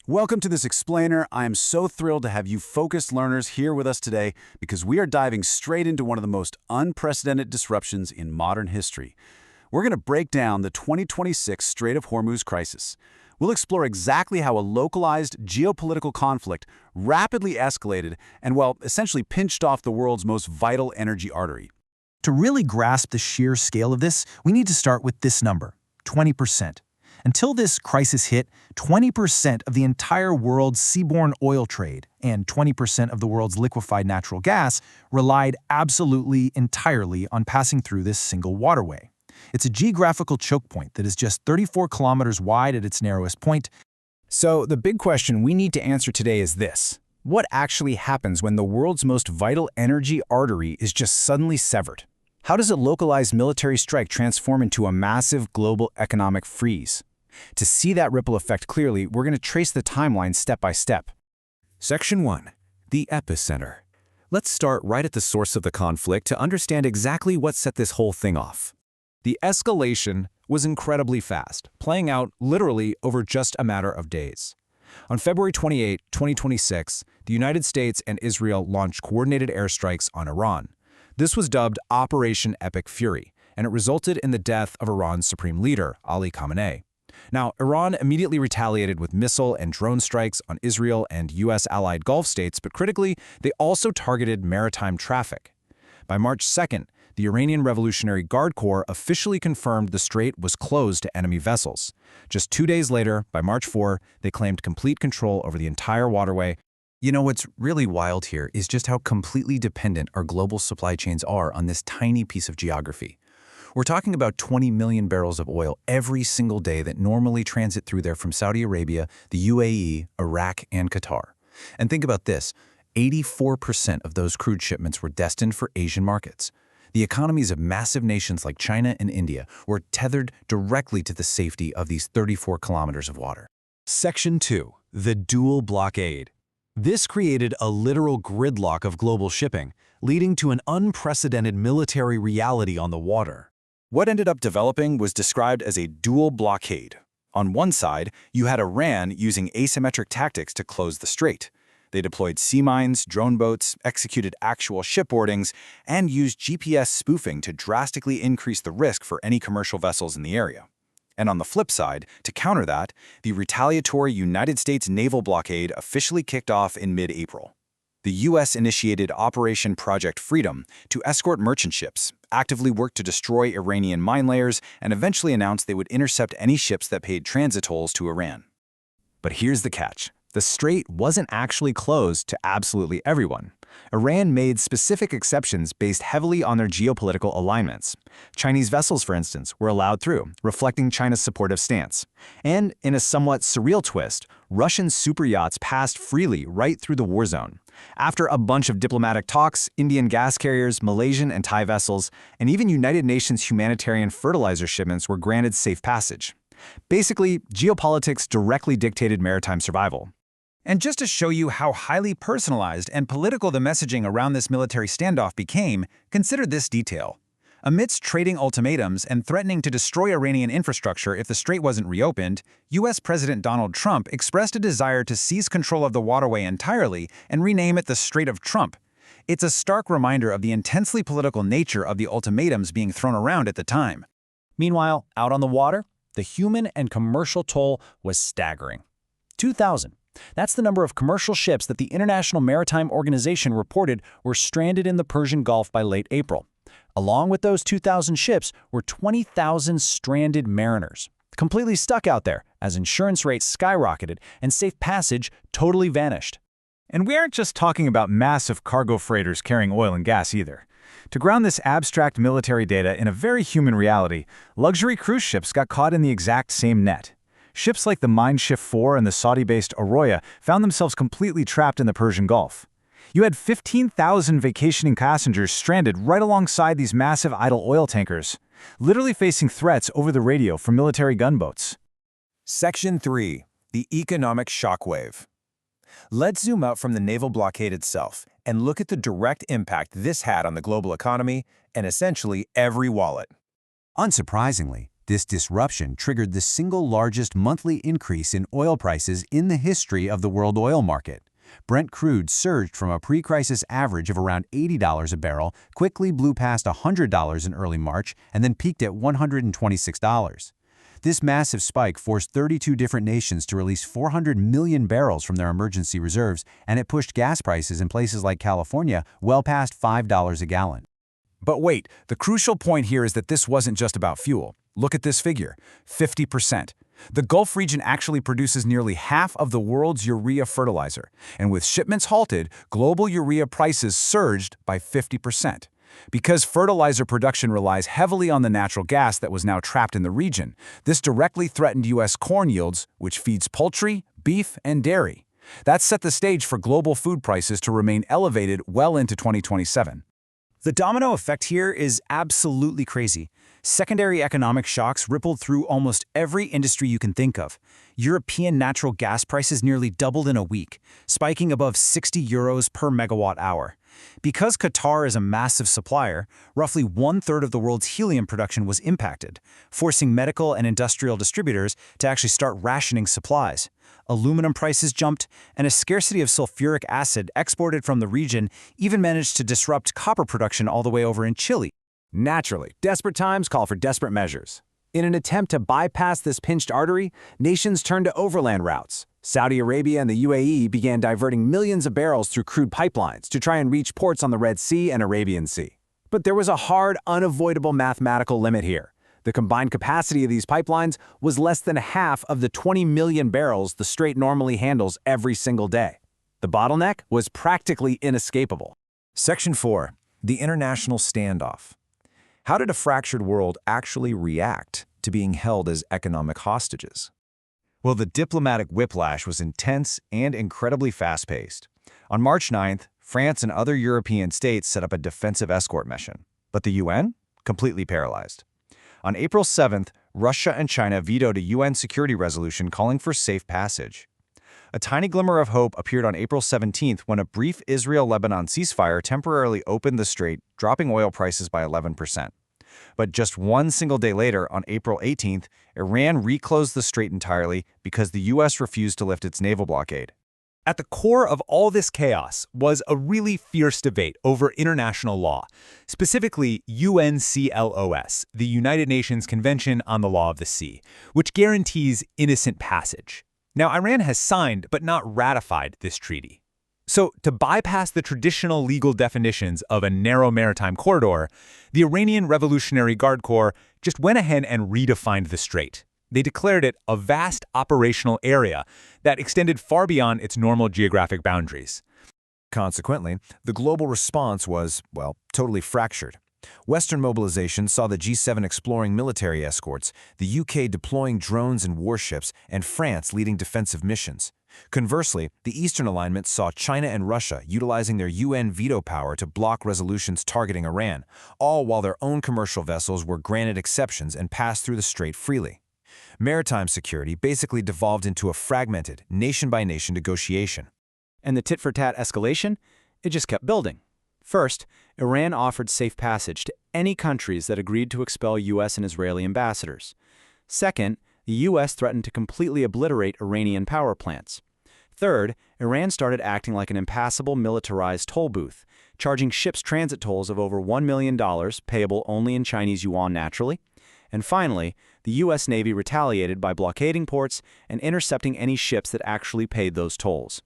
Welcome to this explainer. I am so thrilled to have you focused learners here with us today because we are diving straight into one of the most unprecedented disruptions in modern history. We're going to break down the 2026 Strait of Hormuz crisis. We'll explore exactly how a localized geopolitical conflict rapidly escalated and, well, essentially pinched off the world's most vital energy artery. To really grasp the sheer scale of this, we need to start with this number, 20%. Until this crisis hit, 20% of the entire world's seaborne oil trade and 20% of the world's liquefied natural gas relied absolutely entirely on passing through this single waterway. It's a geographical choke point that is just 34 kilometers wide at its narrowest point. So the big question we need to answer today is this. What actually happens when the world's most vital energy artery is just suddenly severed? How does a localized military strike transform into a massive global economic freeze? To see that ripple effect clearly, we're going to trace the timeline step by step. Section 1. The epicenter. Let's start right at the source of the conflict to understand exactly what set this whole thing off. The escalation was incredibly fast, playing out literally over just a matter of days. On February 28, 2026, the United States and Israel launched coordinated airstrikes on Iran. This was dubbed Operation Epic Fury, and it resulted in the death of Iran's supreme leader, Ali Khamenei. Now, Iran immediately retaliated with missile and drone strikes on Israel and U.S. allied Gulf states, but critically, they also targeted maritime traffic. By March 2nd, the Iranian Revolutionary Guard Corps officially confirmed the strait was closed to enemy vessels. Just 2 days later, by March 4, they claimed complete control over the entire waterway. You know, what's really wild here is just how completely dependent our global supply chains are on this tiny piece of geography. We're talking about 20 million barrels of oil every single day that normally transit through there from Saudi Arabia, the UAE, Iraq, and Qatar. And think about this, 84% of those crude shipments were destined for Asian markets. The economies of massive nations like China and India were tethered directly to the safety of these 34 kilometers of water. Section 2. The dual blockade. This created a literal gridlock of global shipping, leading to an unprecedented military reality on the water. What ended up developing was described as a dual blockade. On one side, you had Iran using asymmetric tactics to close the strait. They deployed sea mines, drone boats, executed actual shipboardings, and used GPS spoofing to drastically increase the risk for any commercial vessels in the area. And on the flip side, to counter that, the retaliatory United States naval blockade officially kicked off in mid-April. The U.S. initiated Operation Project Freedom to escort merchant ships, actively worked to destroy Iranian mine layers, and eventually announced they would intercept any ships that paid transit tolls to Iran. But here's the catch. The strait wasn't actually closed to absolutely everyone. Iran made specific exceptions based heavily on their geopolitical alignments. Chinese vessels, for instance, were allowed through, reflecting China's supportive stance. And in a somewhat surreal twist, Russian superyachts passed freely right through the war zone. After a bunch of diplomatic talks, Indian gas carriers, Malaysian and Thai vessels, and even United Nations humanitarian fertilizer shipments were granted safe passage. Basically, geopolitics directly dictated maritime survival. And just to show you how highly personalized and political the messaging around this military standoff became, consider this detail. Amidst trading ultimatums and threatening to destroy Iranian infrastructure if the strait wasn't reopened, U.S. President Donald Trump expressed a desire to seize control of the waterway entirely and rename it the Strait of Trump. It's a stark reminder of the intensely political nature of the ultimatums being thrown around at the time. Meanwhile, out on the water, the human and commercial toll was staggering. 2,000. That's the number of commercial ships that the International Maritime Organization reported were stranded in the Persian Gulf by late April. Along with those 2,000 ships were 20,000 stranded mariners, completely stuck out there as insurance rates skyrocketed and safe passage totally vanished. And we aren't just talking about massive cargo freighters carrying oil and gas either. To ground this abstract military data in a very human reality, luxury cruise ships got caught in the exact same net. Ships like the Mein Schiff 4 and the Saudi-based Arroya found themselves completely trapped in the Persian Gulf. You had 15,000 vacationing passengers stranded right alongside these massive idle oil tankers, literally facing threats over the radio from military gunboats. Section 3. The economic shockwave. Let's zoom out from the naval blockade itself and look at the direct impact this had on the global economy and essentially every wallet. Unsurprisingly, This disruption triggered the single largest monthly increase in oil prices in the history of the world oil market. Brent crude surged from a pre-crisis average of around $80 a barrel, quickly blew past $100 in early March, and then peaked at $126. This massive spike forced 32 different nations to release 400 million barrels from their emergency reserves, and it pushed gas prices in places like California well past $5 a gallon. But wait, the crucial point here is that this wasn't just about fuel. Look at this figure, 50%. The Gulf region actually produces nearly half of the world's urea fertilizer, and with shipments halted, global urea prices surged by 50%. Because fertilizer production relies heavily on the natural gas that was now trapped in the region, this directly threatened U.S. corn yields, which feeds poultry, beef, and dairy. That set the stage for global food prices to remain elevated well into 2027. The domino effect here is absolutely crazy. Secondary economic shocks rippled through almost every industry you can think of. European natural gas prices nearly doubled in a week, spiking above 60 euros per megawatt hour. Because Qatar is a massive supplier, roughly one-third of the world's helium production was impacted, forcing medical and industrial distributors to actually start rationing supplies. Aluminum prices jumped, and a scarcity of sulfuric acid exported from the region even managed to disrupt copper production all the way over in Chile. Naturally, desperate times call for desperate measures. In an attempt to bypass this pinched artery, nations turned to overland routes. Saudi Arabia and the UAE began diverting millions of barrels through crude pipelines to try and reach ports on the Red Sea and Arabian Sea. But there was a hard, unavoidable mathematical limit here. The combined capacity of these pipelines was less than half of the 20 million barrels the Strait normally handles every single day. The bottleneck was practically inescapable. Section 4. The International Standoff. How did a fractured world actually react to being held as economic hostages? Well, the diplomatic whiplash was intense and incredibly fast-paced. On March 9th, France and other European states set up a defensive escort mission, but the UN? Completely paralyzed. On April 7th, Russia and China vetoed a UN security resolution calling for safe passage. A tiny glimmer of hope appeared on April 17th when a brief Israel-Lebanon ceasefire temporarily opened the strait, dropping oil prices by 11%. But just one single day later, on April 18th, Iran reclosed the strait entirely because the U.S. refused to lift its naval blockade. At the core of all this chaos was a really fierce debate over international law, specifically UNCLOS, the United Nations Convention on the Law of the Sea, which guarantees innocent passage. Now, Iran has signed but not ratified this treaty. So, to bypass the traditional legal definitions of a narrow maritime corridor, the Iranian Revolutionary Guard Corps just went ahead and redefined the strait. They declared it a vast operational area that extended far beyond its normal geographic boundaries. Consequently, the global response was, well, totally fractured. Western mobilization saw the G7 exploring military escorts, the UK deploying drones and warships, and France leading defensive missions. Conversely, the Eastern alignment saw China and Russia utilizing their UN veto power to block resolutions targeting Iran, all while their own commercial vessels were granted exceptions and passed through the strait freely. Maritime security basically devolved into a fragmented, nation-by-nation negotiation. And the tit-for-tat escalation? It just kept building. First, Iran offered safe passage to any countries that agreed to expel U.S. and Israeli ambassadors. Second, the U.S. threatened to completely obliterate Iranian power plants. Third, Iran started acting like an impassable militarized toll booth, charging ships transit tolls of over $1 million, payable only in Chinese yuan naturally. And finally, the U.S. Navy retaliated by blockading ports and intercepting any ships that actually paid those tolls.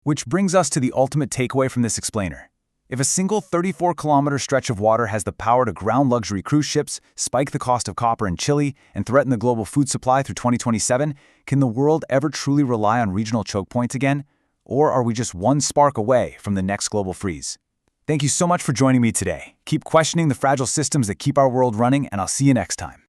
Which brings us to the ultimate takeaway from this explainer. If a single 34-kilometer stretch of water has the power to ground luxury cruise ships, spike the cost of copper in Chile, and threaten the global food supply through 2027, can the world ever truly rely on regional choke points again? Or are we just one spark away from the next global freeze? Thank you so much for joining me today. Keep questioning the fragile systems that keep our world running, and I'll see you next time.